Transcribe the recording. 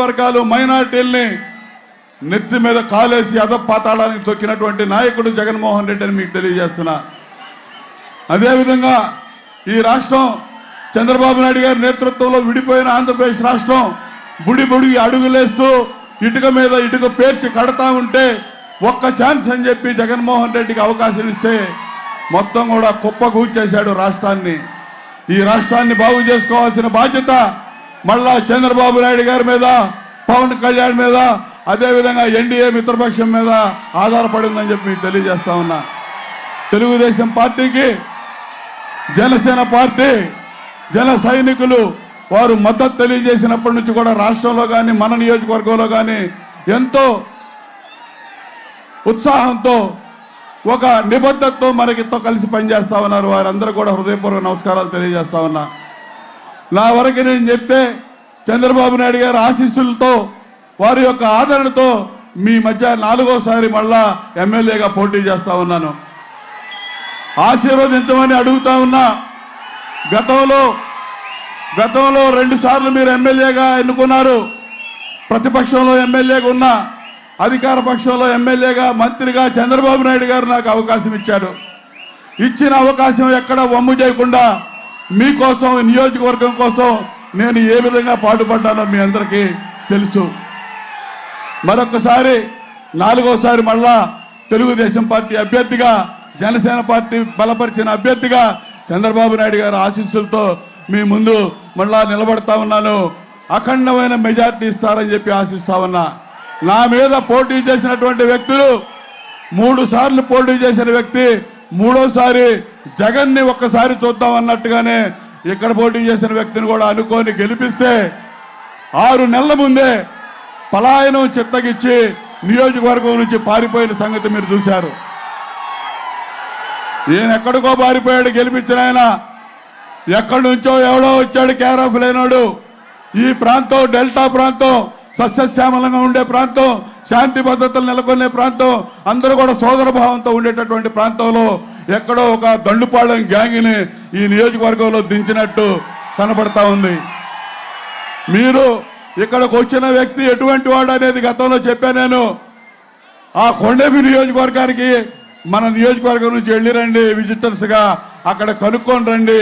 వర్గాలు మైనార్టీల్ని నెత్తి మీద కాలేసి అధపాతాళానికి తొక్కినటువంటి నాయకుడు జగన్మోహన్ రెడ్డి అని మీకు తెలియజేస్తున్నా. అదేవిధంగా ఈ రాష్ట్రం చంద్రబాబు నాయుడు గారి నేతృత్వంలో విడిపోయిన ఆంధ్రప్రదేశ్ రాష్ట్రం బుడి బుడికి అడుగులేస్తూ ఇటుక మీద ఇటుక పేర్చి కడతా ఉంటే ఒక్క ఛాన్స్ అని చెప్పి జగన్మోహన్ రెడ్డికి అవకాశం ఇస్తే మొత్తం కూడా కుప్పకూల్చేశాడు రాష్ట్రాన్ని. ఈ రాష్ట్రాన్ని బాగు చేసుకోవాల్సిన బాధ్యత మళ్ళా చంద్రబాబు నాయుడు గారి మీద, పవన్ కళ్యాణ్ మీద, అదేవిధంగా ఎన్డీఏ మిత్రపక్షం మీద ఆధారపడిందని చెప్పి మీకు తెలియజేస్తా ఉన్నా. తెలుగుదేశం పార్టీకి జనసేన పార్టీ జన సైనికులు వారు మద్దతు తెలియజేసినప్పటి నుంచి కూడా రాష్ట్రంలో కానీ మన నియోజకవర్గంలో కానీ ఎంతో ఉత్సాహంతో ఒక నిబద్ధతతో మనకితో కలిసి పనిచేస్తా ఉన్నారు. వారందరూ కూడా హృదయపూర్వక నమస్కారాలు తెలియజేస్తా ఉన్నా. నా వరకు నేను చెప్తే చంద్రబాబు నాయుడు గారి ఆశీస్సులతో వారి యొక్క ఆదరణతో మీ మధ్య 4వసారి మళ్ళా ఎమ్మెల్యేగా పోటీ చేస్తా ఉన్నాను. ఆశీర్వదించమని అడుగుతా ఉన్నా. గతంలో 2 సార్లు మీరు ఎమ్మెల్యేగా ఎన్నుకున్నారు. ప్రతిపక్షంలో ఎమ్మెల్యేగా ఉన్నా, అధికార పక్షంలో ఎమ్మెల్యేగా, మంత్రిగా చంద్రబాబు నాయుడు గారు నాకు అవకాశం ఇచ్చారు. ఇచ్చిన అవకాశం ఎక్కడ వమ్ము చేయకుండా మీకోసం, నియోజకవర్గం కోసం నేను ఏ విధంగా పాటుపడ్డానో మీ అందరికీ తెలుసు. మరొకసారి 4వసారి మళ్ళా తెలుగుదేశం పార్టీ అభ్యర్థిగా, జనసేన పార్టీ బలపరిచిన అభ్యర్థిగా చంద్రబాబు నాయుడు గారి ఆశీస్సులతో మీ ముందు మళ్ళా నిలబడతా ఉన్నాను. అఖండమైన మెజార్టీ ఇస్తారని చెప్పి ఆశిస్తా ఉన్నా. నా మీద పోటీ చేసినటువంటి వ్యక్తులు 3 సార్లు పోటీ చేసిన వ్యక్తి 3వసారి జగన్ని ఒక్కసారి చూద్దాం అన్నట్టుగానే ఇక్కడ పోటీ చేసిన వ్యక్తిని కూడా అనుకోని గెలిపిస్తే 6 నెలల ముందే పలాయనం చిత్తగిచ్చి నియోజకవర్గం నుంచి పారిపోయిన సంగతి మీరు చూశారు. ఈయన ఎక్కడికో పారిపోయాడు గెలిపించిన ఆయన. ఎక్కడి నుంచో ఎవడో వచ్చాడు కేర్ ఆఫ్ లేనాడు. ఈ ప్రాంతం డెల్టా ప్రాంతం, సస్యశ్యామలంగా ఉండే ప్రాంతం, శాంతి భద్రతలు నెలకొనే ప్రాంతం, అందరూ కూడా సోదర భావంతో ఉండేటటువంటి ప్రాంతంలో ఎక్కడో ఒక దండుపాళెం గ్యాంగ్ని ఈ నియోజకవర్గంలో దించినట్టు కనపడతా ఉంది. మీరు ఇక్కడికి వచ్చిన వ్యక్తి ఎటువంటి వాడు అనేది గతంలో చెప్పాను నేను. ఆ కొండేపి నియోజకవర్గానికి మన నియోజకవర్గం నుంచి వెళ్ళి రండి, విజిటర్స్గా అక్కడ కనుక్కొని రండి.